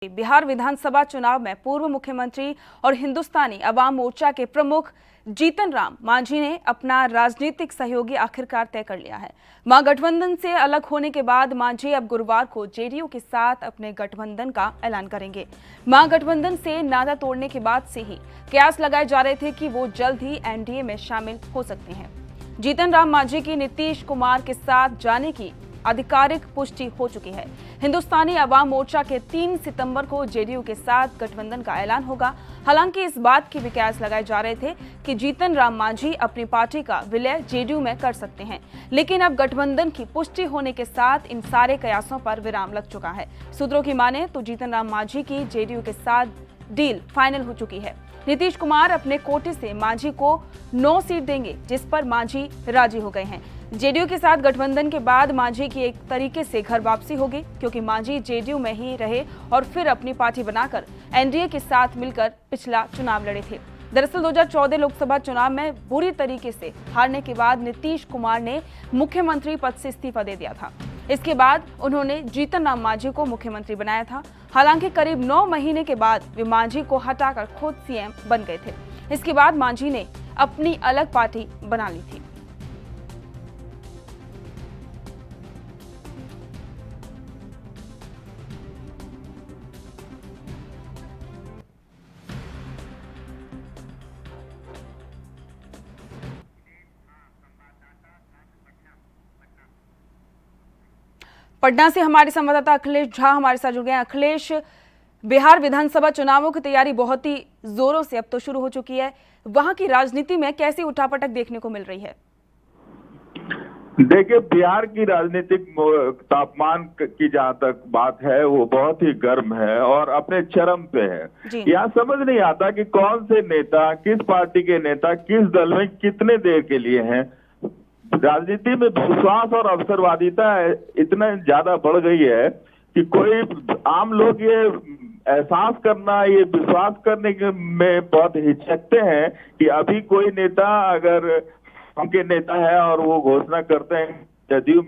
बिहार विधानसभा चुनाव में पूर्व मुख्यमंत्री और हिंदुस्तानी अवाम मोर्चा के प्रमुख जीतन राम मांझी ने अपना राजनीतिक सहयोगी आखिरकार तय कर लिया है। महागठबंधन से अलग होने के बाद मांझी अब गुरुवार को जेडीयू के साथ अपने गठबंधन का ऐलान करेंगे। महागठबंधन से नाता तोड़ने के बाद से ही कयास लगाए जा रहे थे कि वो जल्द ही एनडीए में शामिल हो सकते हैं। जीतन राम मांझी की नीतीश कुमार के साथ जाने की आधिकारिक पुष्टि हो चुकी है। हिंदुस्तानी अवाम मोर्चा के 3 सितंबर को जेडीयू के साथ गठबंधन का ऐलान होगा। हालांकि इस बात के भी कयास लगाए जा रहे थे कि जीतन राम मांझी अपनी पार्टी का विलय जेडीयू में कर सकते हैं, लेकिन अब गठबंधन की पुष्टि होने के साथ इन सारे कयासों पर विराम लग चुका है। सूत्रों की माने तो जीतन राम मांझी की जेडीयू के साथ डील फाइनल हो चुकी है। नीतीश कुमार अपने कोटे से मांझी को 9 सीट देंगे, जिस पर मांझी राजी हो गए हैं। जेडीयू के साथ गठबंधन के बाद मांझी की एक तरीके से घर वापसी होगी, क्योंकि मांझी जेडीयू में ही रहे और फिर अपनी पार्टी बनाकर एनडीए के साथ मिलकर पिछला चुनाव लड़े थे। दरअसल 2014 लोकसभा चुनाव में बुरी तरीके से हारने के बाद नीतीश कुमार ने मुख्यमंत्री पद से इस्तीफा दे दिया था। इसके बाद उन्होंने जीतन राम मांझी को मुख्यमंत्री बनाया था। हालांकि करीब 9 महीने के बाद वे मांझी को हटाकर खुद सीएम बन गए थे। इसके बाद मांझी ने अपनी अलग पार्टी बना ली थी। पटना से हमारे संवाददाता अखिलेश झा हमारे साथ जुड़ गए हैं। अखिलेश, बिहार विधानसभा चुनावों की तैयारी बहुत ही जोरों से अब तो शुरू हो चुकी है। वहां की राजनीति में कैसी उठापटक देखने को मिल रही है? देखिए, बिहार की राजनीतिक तापमान की जहां तक बात है वो बहुत ही गर्म है और अपने चरम पे है। यहाँ समझ नहीं आता कि कौन से नेता, किस पार्टी के नेता किस दल में कितने देर के लिए हैं। राजनीति में विश्वास और अवसरवादिता इतना ज्यादा बढ़ गई है कि कोई आम लोग ये एहसास करना, ये विश्वास करने के में बहुत हिचकते हैं कि अभी कोई नेता अगर उनके नेता है और वो घोषणा करते हैं जदयू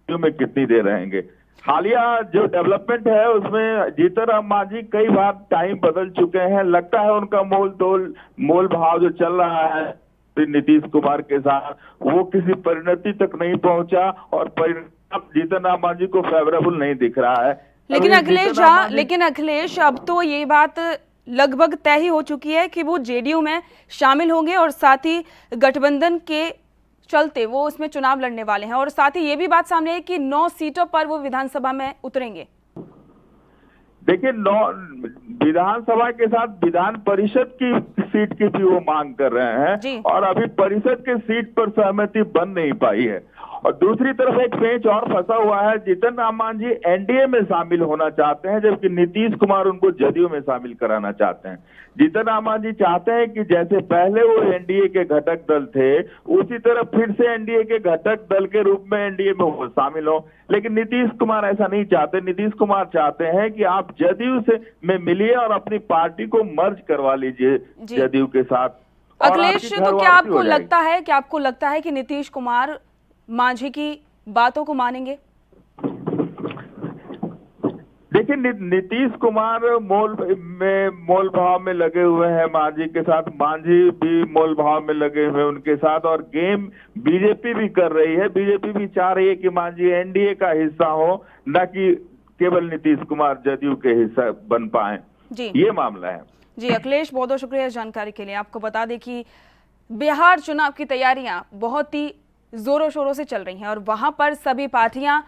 में कितनी देर रहेंगे। हालिया जो डेवलपमेंट है उसमें जीतन राम मांझी कई बार टाइम बदल चुके हैं। लगता है उनका मोल भाव जो चल रहा है नीतीश कुमार के साथ वो किसी परिणति तक नहीं पहुंचा और परिणाम जीतन राम मांझी को फेवरेबल नहीं दिख रहा है। लेकिन अखिलेश अब तो ये बात लगभग तय ही हो चुकी है कि वो जेडीयू में शामिल होंगे और साथ ही गठबंधन के चलते वो उसमें चुनाव लड़ने वाले हैं, और साथ ही ये भी बात सामने है कि 9 सीटों पर वो विधानसभा में उतरेंगे। देखिए, विधानसभा के साथ विधान परिषद की सीट की भी वो मांग कर रहे हैं और अभी परिषद के सीट पर सहमति बन नहीं पाई है। और दूसरी तरफ एक पेंच और फंसा हुआ है। जीतन राम मांझी एनडीए में शामिल होना चाहते हैं, जबकि नीतीश कुमार उनको जदयू में शामिल कराना चाहते हैं। जीतन राम मांझी चाहते हैं कि जैसे पहले वो एनडीए के घटक दल थे उसी तरह फिर से एनडीए के घटक दल के रूप में एनडीए में वो शामिल हो, लेकिन नीतीश कुमार ऐसा नहीं चाहते। नीतीश कुमार चाहते हैं कि आप जदयू से में मिलिए और अपनी पार्टी को मर्ज करवा लीजिए जदयू के साथ। अखिलेश, तो क्या आपको लगता है कि नीतीश कुमार मांझी की बातों को मानेंगे? देखिए, नीतीश कुमार मोल भाव में लगे हुए हैं मांझी के साथ, मांझी भी मोल भाव में लगे हुए हैं उनके साथ, और गेम बीजेपी भी कर रही है। बीजेपी भी चाह रही है कि मांझी एनडीए का हिस्सा हो, न कि केवल नीतीश कुमार जदयू के हिस्सा बन पाए। ये मामला है। जी अखिलेश, बहुत बहुत शुक्रिया इस जानकारी के लिए। आपको बता दें कि बिहार चुनाव की तैयारियां बहुत ही जोरों शोरों से चल रही हैं और वहां पर सभी पार्टियां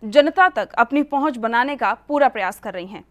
जनता तक अपनी पहुंच बनाने का पूरा प्रयास कर रही हैं।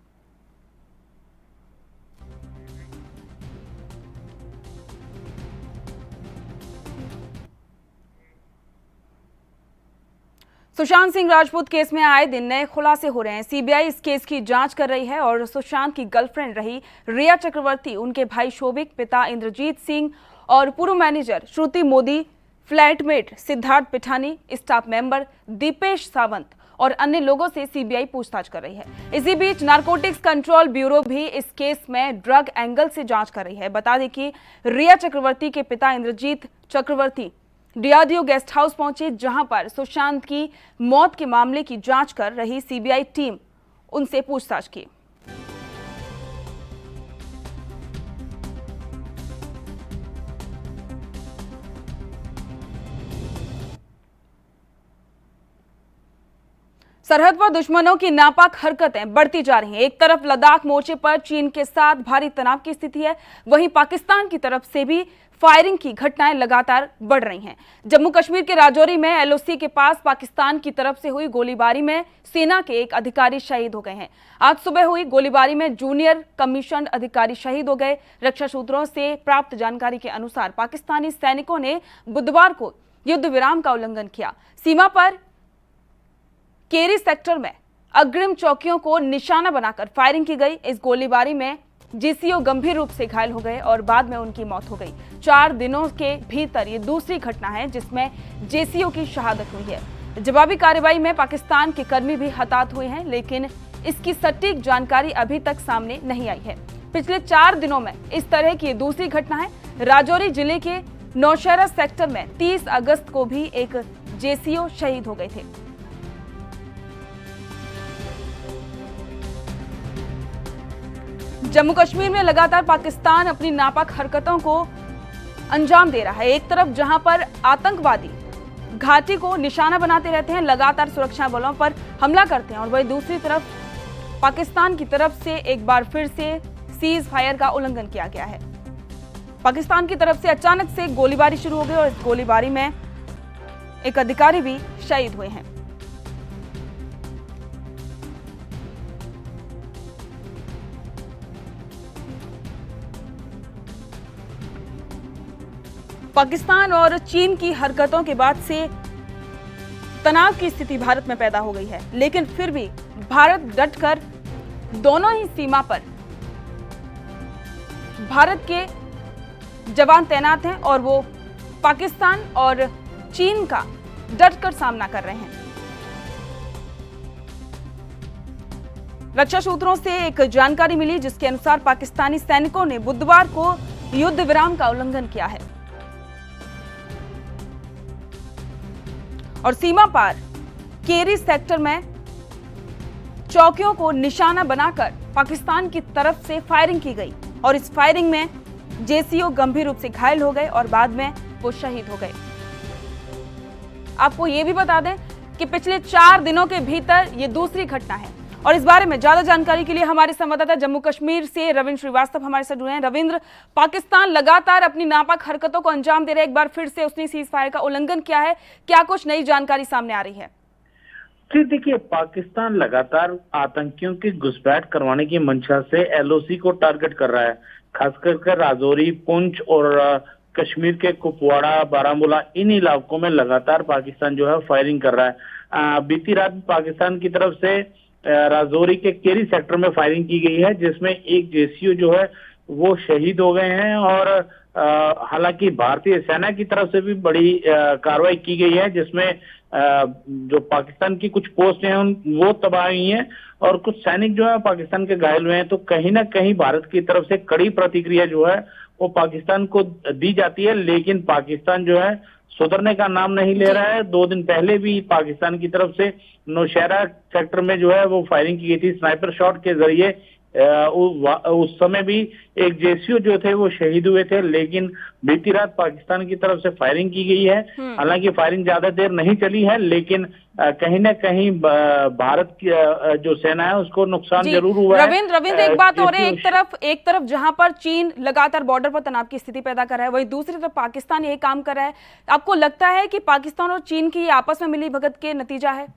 सुशांत सिंह राजपूत केस में आए दिन नए खुलासे हो रहे हैं। सीबीआई इस केस की जांच कर रही है और सुशांत की गर्लफ्रेंड रही रिया चक्रवर्ती, उनके भाई शोभिक, पिता इंद्रजीत सिंह और पूर्व manager Shruti Modi, flatmate Siddharth Pithani, staff member Dipesh Sawant और अन्य लोगों से सीबीआई पूछताछ कर रही है। इसी बीच नारकोटिक्स कंट्रोल ब्यूरो भी इस केस में ड्रग एंगल से जांच कर रही है। बता दें कि रिया चक्रवर्ती के पिता इंद्रजीत चक्रवर्ती डीआरडीओ गेस्ट हाउस पहुंचे, जहां पर सुशांत की मौत के मामले की जांच कर रही सीबीआई टीम उनसे पूछताछ की। सरहद पर दुश्मनों की नापाक हरकतें बढ़ती जा रही हैं। एक तरफ लद्दाख मोर्चे पर चीन के साथ भारी तनाव की स्थिति है, वहीं पाकिस्तान की तरफ से भी फायरिंग की घटनाएं लगातार बढ़ रही हैं। जम्मू कश्मीर के राजौरी में एलओसी के पास पाकिस्तान की तरफ से हुई गोलीबारी में सेना के एक अधिकारी शहीद हो गए हैं। आज सुबह हुई गोलीबारी में जूनियर कमीशन अधिकारी शहीद हो गए। रक्षा सूत्रों से प्राप्त जानकारी के अनुसार पाकिस्तानी सैनिकों ने बुधवार को युद्ध विराम का उल्लंघन किया। सीमा पर केरी सेक्टर में अग्रिम चौकियों को निशाना बनाकर फायरिंग की गई। इस गोलीबारी में जेसीओ गंभीर रूप से घायल हो गए और बाद में उनकी मौत हो गई। 4 दिनों के भीतर ये दूसरी घटना है जिसमें जेसीओ की शहादत हुई है। जवाबी कार्रवाई में पाकिस्तान के कर्मी भी हताहत हुए हैं, लेकिन इसकी सटीक जानकारी अभी तक सामने नहीं आई है। पिछले 4 दिनों में इस तरह की दूसरी घटना है। राजौरी जिले के नौशहरा सेक्टर में 30 अगस्त को भी एक जेसीओ शहीद हो गए थे। जम्मू कश्मीर में लगातार पाकिस्तान अपनी नापाक हरकतों को अंजाम दे रहा है। एक तरफ जहां पर आतंकवादी घाटी को निशाना बनाते रहते हैं, लगातार सुरक्षा बलों पर हमला करते हैं, और वहीं दूसरी तरफ पाकिस्तान की तरफ से एक बार फिर से सीज फायर का उल्लंघन किया गया है। पाकिस्तान की तरफ से अचानक से गोलीबारी शुरू हो गई और इस गोलीबारी में एक अधिकारी भी शहीद हुए हैं। पाकिस्तान और चीन की हरकतों के बाद से तनाव की स्थिति भारत में पैदा हो गई है, लेकिन फिर भी भारत डटकर दोनों ही सीमा पर भारत के जवान तैनात हैं और वो पाकिस्तान और चीन का डटकर सामना कर रहे हैं। रक्षा सूत्रों से एक जानकारी मिली जिसके अनुसार पाकिस्तानी सैनिकों ने बुधवार को युद्ध विराम का उल्लंघन किया है और सीमा पार केरी सेक्टर में चौकियों को निशाना बनाकर पाकिस्तान की तरफ से फायरिंग की गई और इस फायरिंग में जेसीओ गंभीर रूप से घायल हो गए और बाद में वो शहीद हो गए। आपको ये भी बता दें कि पिछले 4 दिनों के भीतर ये दूसरी घटना है और इस बारे में ज्यादा जानकारी के लिए हमारे संवाददाता जम्मू कश्मीर से रविंद्र श्रीवास्तव हमारे साथ जुड़े हैं। रविंद्र, पाकिस्तान लगातार अपनी नापाक हरकतों को अंजाम दे रहा है, एक बार फिर से उसने सीज फायर का उल्लंघन किया है, क्या कुछ नई जानकारी सामने आ रही है? जी देखिए, पाकिस्तान लगातार आतंकियों की घुसपैठ करवाने की मंशा से एलओसी को टारगेट कर रहा है, खासकर राजौरी, पुंछ और कश्मीर के कुपवाड़ा, बारामूला, इन इलाकों में लगातार पाकिस्तान जो है फायरिंग कर रहा है। बीती रात पाकिस्तान की तरफ से राजौरी के केरी सेक्टर में फायरिंग की गई है जिसमें एक जेसीओ जो है वो शहीद हो गए हैं और हालांकि भारतीय सेना की तरफ से भी बड़ी कार्रवाई की गई है जिसमें जो पाकिस्तान की कुछ पोस्ट हैं वो तबाह हुई हैं और कुछ सैनिक जो है पाकिस्तान के घायल हुए हैं। तो कहीं ना कहीं भारत की तरफ से कड़ी प्रतिक्रिया जो है वो पाकिस्तान को दी जाती है, लेकिन पाकिस्तान जो है सुधरने का नाम नहीं ले रहा है। 2 दिन पहले भी पाकिस्तान की तरफ से नौशहरा सेक्टर में जो है वो फायरिंग की गई थी स्नाइपर शॉट के जरिए। उस समय भी एक जेसीओ जो थे वो शहीद हुए थे, लेकिन बीती रात पाकिस्तान की तरफ से फायरिंग की गई है। हालांकि फायरिंग ज्यादा देर नहीं चली है, लेकिन कहीं ना कहीं भारत की जो सेना है उसको नुकसान जरूर हुआ है। रविंद्र एक बात और है, एक तरफ जहां पर चीन लगातार बॉर्डर पर तनाव की स्थिति पैदा कर रहा है, वहीं दूसरी तरफ पाकिस्तान यही काम कर रहा है। आपको लगता है कि पाकिस्तान और चीन की आपस में मिली भगत के नतीजा है?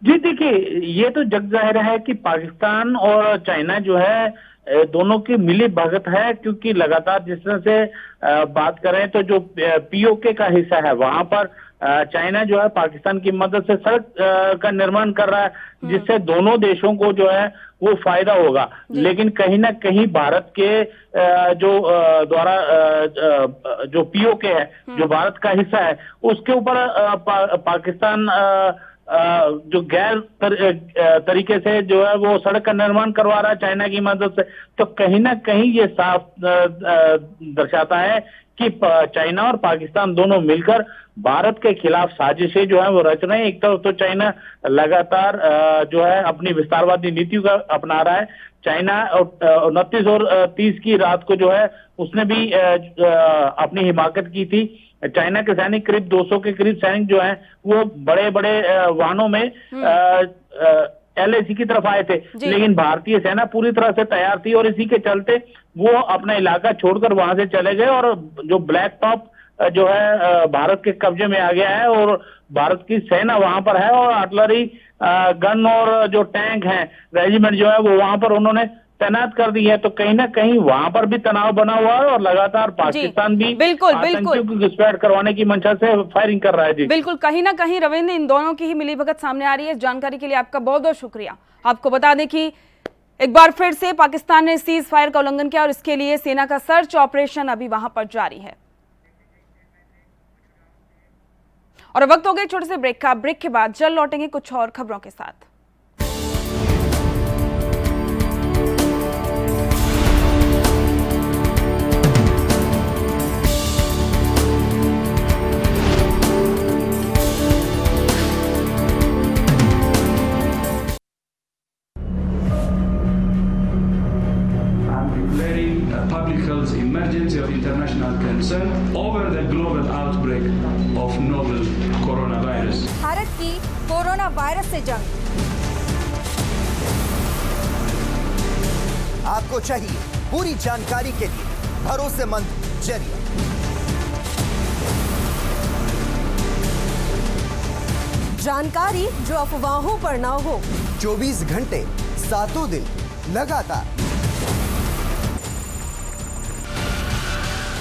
जी देखिए, ये तो जग जाहिर है कि पाकिस्तान और चाइना जो है दोनों की मिली भगत है, क्योंकि लगातार जिस तरह से बात करें तो जो पीओके का हिस्सा है वहां पर चाइना जो है पाकिस्तान की मदद से सड़क का निर्माण कर रहा है जिससे दोनों देशों को जो है वो फायदा होगा। लेकिन कहीं ना कहीं भारत के जो द्वारा जो पीओके है जो भारत का हिस्सा है उसके ऊपर पाकिस्तान जो गैर तरीके से जो है वो सड़क का निर्माण करवा रहा है चाइना की मदद से। तो कहीं ना कहीं ये साफ दर्शाता है कि चाइना और पाकिस्तान दोनों मिलकर भारत के खिलाफ साजिशें जो है वो रच रहे हैं। एक तरफ तो चाइना लगातार जो है अपनी विस्तारवादी नीति का अपना रहा है। चाइना 29 और 30 की रात को जो है उसने भी अपनी हिमाकत की थी। चाइना के सैनिक करीब 200 के करीब सैनिक जो हैं वो बड़े बड़े वाहनों में LAC की तरफ आए थे, लेकिन भारतीय सेना पूरी तरह से तैयार थी और इसी के चलते वो अपना इलाका छोड़कर वहां से चले गए और जो ब्लैक टॉप जो है भारत के कब्जे में आ गया है और भारत की सेना वहां पर है और आर्टिलरी गन और जो टैंक हैं रेजिमेंट जो है वो वहां पर उन्होंने तैनात कर दी है। तो कहीं ना कहीं वहां पर भी तनाव बना हुआ है और लगातार पाकिस्तान भी आतंकियों की घुसपैठ करवाने की मंशा से फायरिंग कर रहा है। जी बिल्कुल, कहीं ना कहीं रविंद्र, इन दोनों की ही मिलीभगत सामने आ रही है। जानकारी के लिए आपका बहुत बहुत शुक्रिया। आपको बता दें कि एक बार फिर से पाकिस्तान ने सीज फायर का उल्लंघन किया और इसके लिए सेना का सर्च ऑपरेशन अभी वहां पर जारी है। और वक्त हो गया छोटे से ब्रेक का। ब्रेक के बाद जल्द लौटेंगे कुछ और खबरों के साथ। Public health emergency of international concern over the global outbreak of novel coronavirus. Bharat की कोरोना वायरस से जंग। आपको चाहिए पूरी जानकारी के लिए भरोसेमंद जरिया। जानकारी जो अफवाहों पर ना हो। 24 घंटे 7 दिन लगातार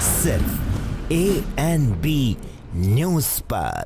सिर्फ ANB न्यूज पर।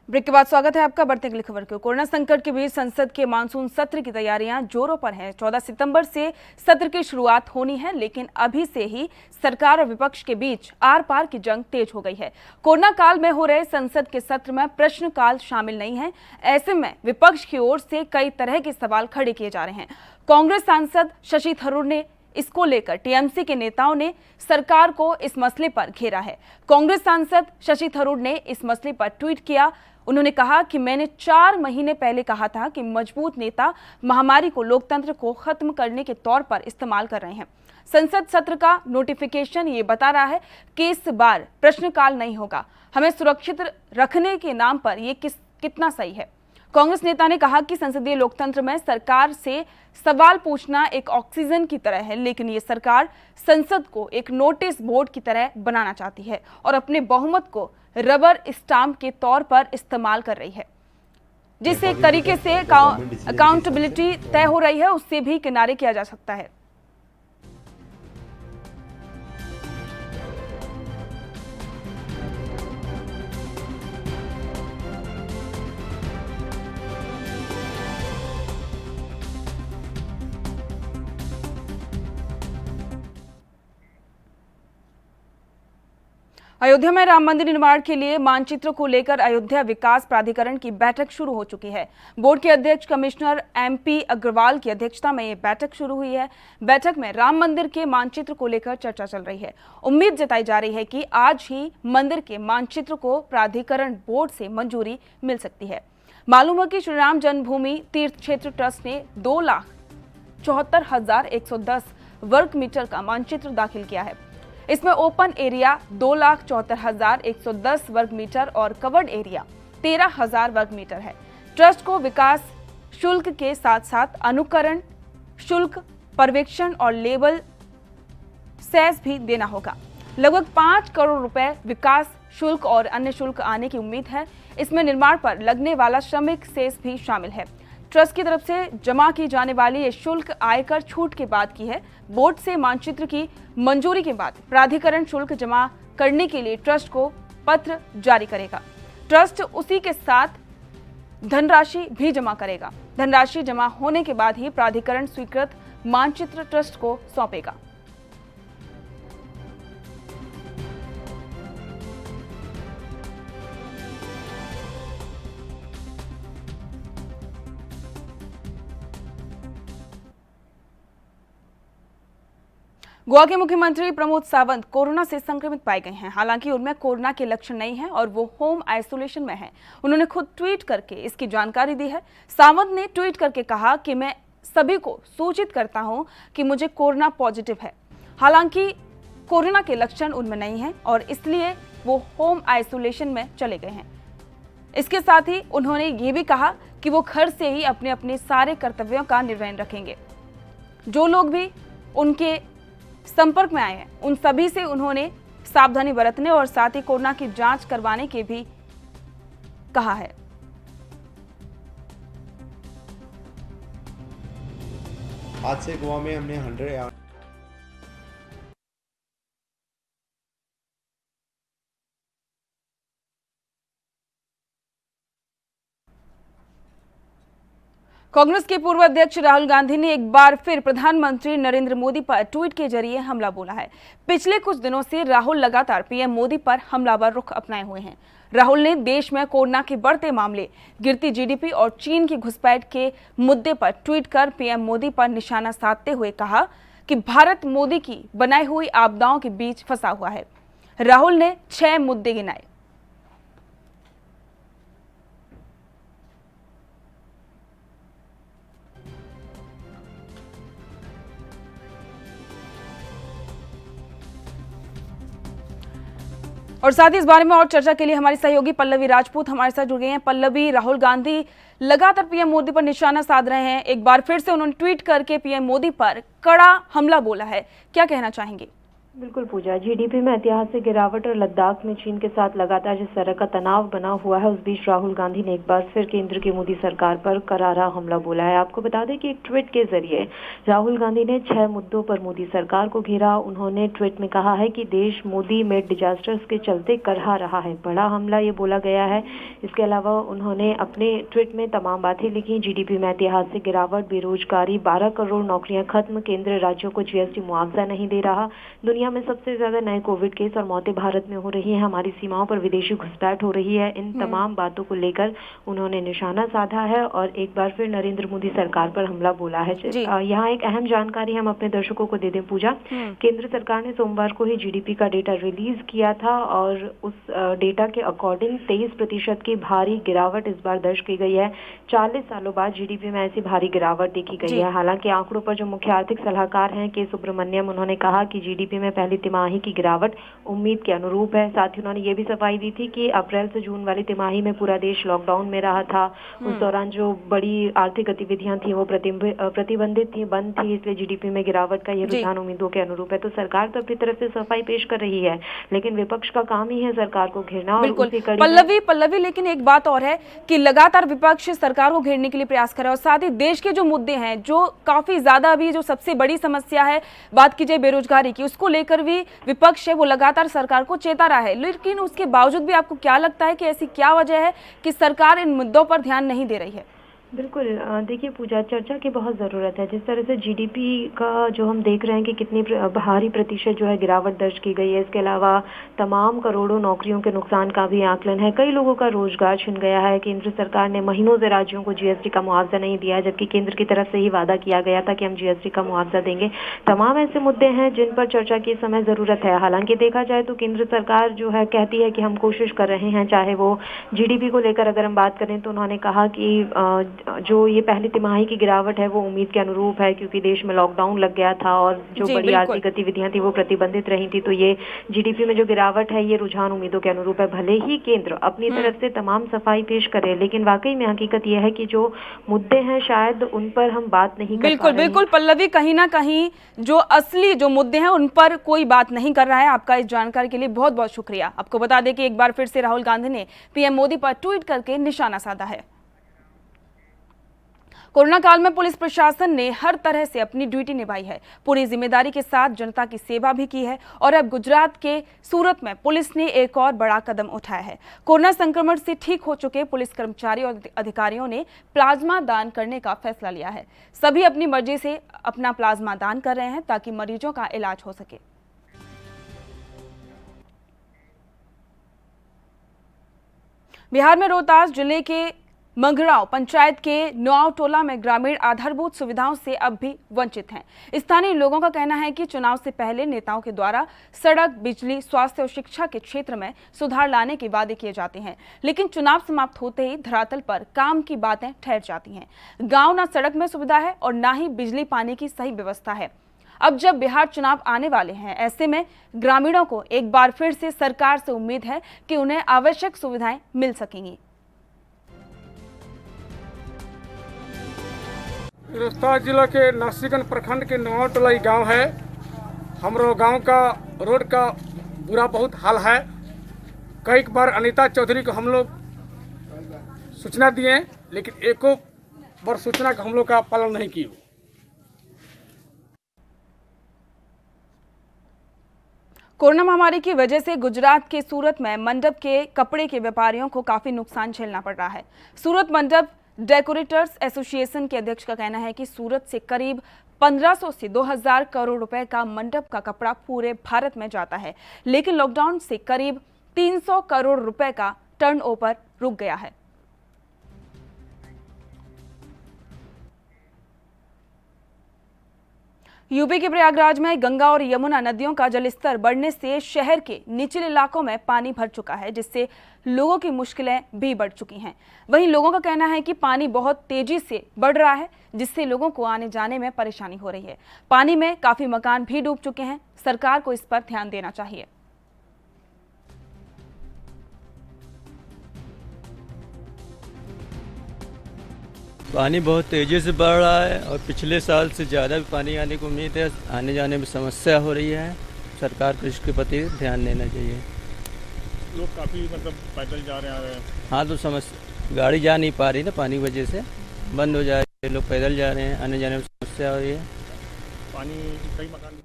ब्रेक के बाद स्वागत है आपका। बढ़ते अगली खबर को। कोरोना संकट के बीच संसद के मानसून सत्र की तैयारियां जोरों पर हैं। 14 सितंबर से सत्र की शुरुआत होनी है, लेकिन अभी से ही सरकार और विपक्ष के बीच आर पार की जंग तेज हो गई है। कोरोना काल में हो रहे संसद के सत्र में प्रश्नकाल शामिल नहीं है। ऐसे में विपक्ष की ओर से कई तरह के सवाल खड़े किए जा रहे हैं। कांग्रेस सांसद शशि थरूर ने इसको लेकर टीएमसी के नेताओं ने सरकार को इस मसले पर घेरा है। कांग्रेस सांसद शशि थरूर ने इस मसले पर ट्वीट किया। उन्होंने कहा कि मैंने 4 महीने पहले कहा था कि मजबूत नेता महामारी को लोकतंत्र को खत्म करने के तौर पर इस्तेमाल कर रहे हैं। संसद सत्र का नोटिफिकेशन ये बता रहा है कि इस बार प्रश्नकाल नहीं होगा। हमें सुरक्षित रखने के नाम पर ये कितना सही है। कांग्रेस नेता ने कहा कि संसदीय लोकतंत्र में सरकार से सवाल पूछना एक ऑक्सीजन की तरह है, लेकिन ये सरकार संसद को एक नोटिस बोर्ड की तरह बनाना चाहती है और अपने बहुमत को रबर स्टाम्प के तौर पर इस्तेमाल कर रही है, जिससे एक तरीके से अकाउंटेबिलिटी तय हो रही है, उससे भी किनारे किया जा सकता है। अयोध्या में राम मंदिर निर्माण के लिए मानचित्र को लेकर अयोध्या विकास प्राधिकरण की बैठक शुरू हो चुकी है। बोर्ड के अध्यक्ष कमिश्नर MP अग्रवाल की अध्यक्षता में ये बैठक शुरू हुई है। बैठक में राम मंदिर के मानचित्र को लेकर चर्चा चल रही है। उम्मीद जताई जा रही है कि आज ही मंदिर के मानचित्र को प्राधिकरण बोर्ड से मंजूरी मिल सकती है। मालूम है कि श्री राम जन्मभूमि तीर्थ क्षेत्र ट्रस्ट ने 2,74,110 वर्ग मीटर का मानचित्र दाखिल किया है। इसमें ओपन एरिया 2,74,110 वर्ग मीटर और कवर्ड एरिया 13,000 वर्ग मीटर है। ट्रस्ट को विकास शुल्क के साथ साथ अनुकरण शुल्क, पर्यवेक्षण और लेबल सेस भी देना होगा। लगभग 5 करोड़ रुपए विकास शुल्क और अन्य शुल्क आने की उम्मीद है। इसमें निर्माण पर लगने वाला श्रमिक सेस भी शामिल है। ट्रस्ट की तरफ से जमा की जाने वाली ये शुल्क आयकर छूट के बाद की है। बोर्ड से मानचित्र की मंजूरी के बाद प्राधिकरण शुल्क जमा करने के लिए ट्रस्ट को पत्र जारी करेगा। ट्रस्ट उसी के साथ धनराशि भी जमा करेगा। धनराशि जमा होने के बाद ही प्राधिकरण स्वीकृत मानचित्र ट्रस्ट को सौंपेगा। गोवा के मुख्यमंत्री प्रमोद सावंत कोरोना से संक्रमित पाए गए हैं। हालांकि उनमें कोरोना के लक्षण नहीं हैं और वो होम आइसोलेशन में हैं। उन्होंने खुद ट्वीट करके इसकी जानकारी दी है। सावंत ने ट्वीट करके कहा कि मैं सभी को सूचित करता हूं कि मुझे कोरोना पॉजिटिव है। हालांकि कोरोना के लक्षण उनमें नहीं हैं और इसलिए वो होम आइसोलेशन में चले गए हैं। इसके साथ ही उन्होंने ये भी कहा कि वो घर से ही अपने अपने सारे कर्तव्यों का निर्वहन रखेंगे। जो लोग भी उनके संपर्क में आए हैं उन सभी से उन्होंने सावधानी बरतने और साथ ही कोरोना की जांच करवाने के भी कहा है। आज से गोवा में हमने 100 कांग्रेस के पूर्व अध्यक्ष राहुल गांधी ने एक बार फिर प्रधानमंत्री नरेंद्र मोदी पर ट्वीट के जरिए हमला बोला है। पिछले कुछ दिनों से राहुल लगातार पीएम मोदी पर हमलावर रुख अपनाए हुए हैं। राहुल ने देश में कोरोना के बढ़ते मामले, गिरती जीडीपी और चीन की घुसपैठ के मुद्दे पर ट्वीट कर पीएम मोदी पर निशाना साधते हुए कहा कि भारत मोदी की बनाई हुई आपदाओं के बीच फंसा हुआ है। राहुल ने 6 मुद्दे गिनाए। और साथ ही इस बारे में और चर्चा के लिए हमारी सहयोगी पल्लवी राजपूत हमारे साथ जुड़ गए हैं। पल्लवी, राहुल गांधी लगातार पीएम मोदी पर निशाना साध रहे हैं। एक बार फिर से उन्होंने ट्वीट करके पीएम मोदी पर कड़ा हमला बोला है, क्या कहना चाहेंगे? बिल्कुल पूजा, जीडीपी में ऐतिहासिक गिरावट और लद्दाख में चीन के साथ लगातार जिस तरह का तनाव बना हुआ है, उस बीच राहुल गांधी ने एक बार फिर केंद्र की मोदी सरकार पर करारा हमला बोला है। आपको बता दें कि एक ट्वीट के जरिए राहुल गांधी ने 6 मुद्दों पर मोदी सरकार को घेरा। उन्होंने ट्वीट में कहा है कि देश मोदी मेड डिजास्टर्स के चलते करहा रहा है, बड़ा हमला ये बोला गया है। इसके अलावा उन्होंने अपने ट्वीट में तमाम बातें लिखी। जीडीपी में ऐतिहासिक गिरावट, बेरोजगारी, 12 करोड़ नौकरियां खत्म, केंद्र राज्यों को जीएसटी मुआवजा नहीं दे रहा, दुनिया में सबसे ज्यादा नए कोविड केस और मौतें भारत में हो रही हैं, हमारी सीमाओं पर विदेशी घुसपैठ हो रही है। इन तमाम बातों को लेकर उन्होंने निशाना साधा है और एक बार फिर नरेंद्र मोदी सरकार पर हमला बोला है। यहाँ एक अहम जानकारी हम अपने दर्शकों को दे दें पूजा। केंद्र सरकार ने सोमवार को ही जीडीपी का डेटा रिलीज किया था और उस डेटा के अकॉर्डिंग 23% की भारी गिरावट इस बार दर्ज की गई है। 40 सालों बाद जीडीपी में ऐसी भारी गिरावट देखी गई है। हालांकि आंकड़ों पर जो मुख्य आर्थिक सलाहकार हैं के सुब्रमण्यम, उन्होंने कहा कि जीडीपी में पहली तिमाही की गिरावट उम्मीद के अनुरूप है। साथ ही उन्होंने ये भी सफाई दी थी कि अप्रैल से जून वाली तिमाही में पूरा देश लॉकडाउन में रहा था। उस दौरान जो बड़ी आर्थिक गतिविधियां थी वो प्रतिबंधित थी, बंद थी, इसलिए जीडीपी में गिरावट का ये रुझान उम्मीदों के अनुरूप है। तो सरकार तो अपनी तरफ से सफाई पेश कर रही है, लेकिन विपक्ष का काम ही है सरकार को घेरना। बिल्कुल पल्लवी, लेकिन एक बात और है कि लगातार विपक्ष सरकार को घेरने के लिए प्रयास कर रहा है और साथ ही देश के जो मुद्दे हैं, जो काफी ज्यादा अभी जो सबसे बड़ी समस्या है, बात की जाए बेरोजगारी की, उसको लेकर भी विपक्ष है वो लगातार सरकार को चेता रहा है। लेकिन उसके बावजूद भी आपको क्या लगता है कि ऐसी क्या वजह है कि सरकार इन मुद्दों पर ध्यान नहीं दे रही है? बिल्कुल, देखिए पूजा, चर्चा की बहुत ज़रूरत है। जिस तरह से जीडीपी का जो हम देख रहे हैं कि कितनी भारी प्रतिशत जो है गिरावट दर्ज की गई है, इसके अलावा तमाम करोड़ों नौकरियों के नुकसान का भी आकलन है। कई लोगों का रोजगार छिन गया है। केंद्र सरकार ने महीनों से राज्यों को जीएसटी का मुआवजा नहीं दिया, जबकि केंद्र की तरफ से ही वादा किया गया था कि हम जीएसटी का मुआवजा देंगे। तमाम ऐसे मुद्दे हैं जिन पर चर्चा की समय ज़रूरत है। हालांकि देखा जाए तो केंद्र सरकार जो है कहती है कि हम कोशिश कर रहे हैं। चाहे वो जीडीपी को लेकर अगर हम बात करें तो उन्होंने कहा कि जो ये पहली तिमाही की गिरावट है वो उम्मीद के अनुरूप है, क्योंकि देश में लॉकडाउन लग गया था और जो बड़ी आर्थिक गतिविधियां थी वो प्रतिबंधित रही थी। तो ये जीडीपी में जो गिरावट है ये रुझान उम्मीदों के अनुरूप है। भले ही केंद्र अपनी तरफ से तमाम सफाई पेश करे, लेकिन वाकई में हकीकत यह है कि जो मुद्दे हैं शायद उन पर हम बात नहीं कर पा रहे हैं। बिल्कुल पल्लवी, कहीं ना कहीं जो असली जो मुद्दे हैं उन पर कोई बात नहीं कर रहा है। आपका इस जानकारी के लिए बहुत बहुत शुक्रिया। आपको बता दें कि एक बार फिर से राहुल गांधी ने पीएम मोदी पर ट्वीट करके निशाना साधा है। कोरोना काल में पुलिस प्रशासन ने हर तरह से अपनी ड्यूटी निभाई है, पूरी जिम्मेदारी के साथ जनता की सेवा भी की है और अब गुजरात के सूरत में पुलिस ने एक और बड़ा कदम उठाया है। कोरोना संक्रमण से ठीक हो चुके पुलिस कर्मचारी और अधिकारियों ने प्लाज्मा दान करने का फैसला लिया है। सभी अपनी मर्जी से अपना प्लाज्मा दान कर रहे हैं ताकि मरीजों का इलाज हो सके। बिहार में रोहतास जिले के मंगराव पंचायत के नौआव टोला में ग्रामीण आधारभूत सुविधाओं से अब भी वंचित हैं। स्थानीय लोगों का कहना है कि चुनाव से पहले नेताओं के द्वारा सड़क, बिजली, स्वास्थ्य और शिक्षा के क्षेत्र में सुधार लाने के वादे किए जाते हैं, लेकिन चुनाव समाप्त होते ही धरातल पर काम की बातें ठहर जाती हैं। गांव ना सड़क में सुविधा है और ना ही बिजली पानी की सही व्यवस्था है। अब जब बिहार चुनाव आने वाले हैं, ऐसे में ग्रामीणों को एक बार फिर से सरकार से उम्मीद है कि उन्हें आवश्यक सुविधाएं मिल सकेंगी। रोहतास जिला के नासिकगंज प्रखंड के नौआव टोला गाँव है। हमारे गांव का रोड का बुरा बहुत हाल है। कई बार अनीता चौधरी को हम लोग सूचना दिए, लेकिन एको बार सूचना का हम लोग का पालन नहीं किया। कोरोना महामारी की वजह से गुजरात के सूरत में मंडप के कपड़े के व्यापारियों को काफी नुकसान झेलना पड़ रहा है। सूरत मंडप डेकोरेटर्स एसोसिएशन के अध्यक्ष का कहना है कि सूरत से करीब 1500 से 2000 करोड़ रुपए का मंडप का कपड़ा पूरे भारत में जाता है, लेकिन लॉकडाउन से करीब 300 करोड़ रुपए का टर्नओवर रुक गया है। यूपी के प्रयागराज में गंगा और यमुना नदियों का जलस्तर बढ़ने से शहर के निचले इलाकों में पानी भर चुका है, जिससे लोगों की मुश्किलें भी बढ़ चुकी हैं। वहीं लोगों का कहना है कि पानी बहुत तेजी से बढ़ रहा है, जिससे लोगों को आने जाने में परेशानी हो रही है। पानी में काफी मकान भी डूब चुके हैं। सरकार को इस पर ध्यान देना चाहिए। पानी बहुत तेज़ी से बढ़ रहा है और पिछले साल से ज़्यादा भी पानी आने की उम्मीद है। आने जाने में समस्या हो रही है। सरकार को इसके प्रति ध्यान देना चाहिए। लोग काफ़ी पैदल जा रहे हैं। हाँ, तो समस्या, गाड़ी जा नहीं पा रही ना, पानी की वजह से बंद हो जा रही है। लोग पैदल जा रहे हैं, आने जाने में समस्या हो रही है। पानी कई मकान।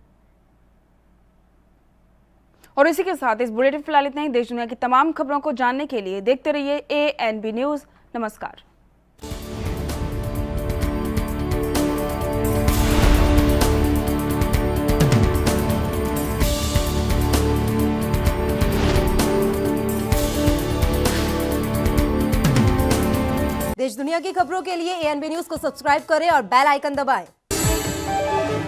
और इसी के साथ इस बुलेटिन फिलहाल इतना ही। देश दुनिया की तमाम खबरों को जानने के लिए देखते रहिए ANB न्यूज़। नमस्कार। देश दुनिया की खबरों के लिए ANB न्यूज को सब्सक्राइब करें और बेल आइकन दबाएं।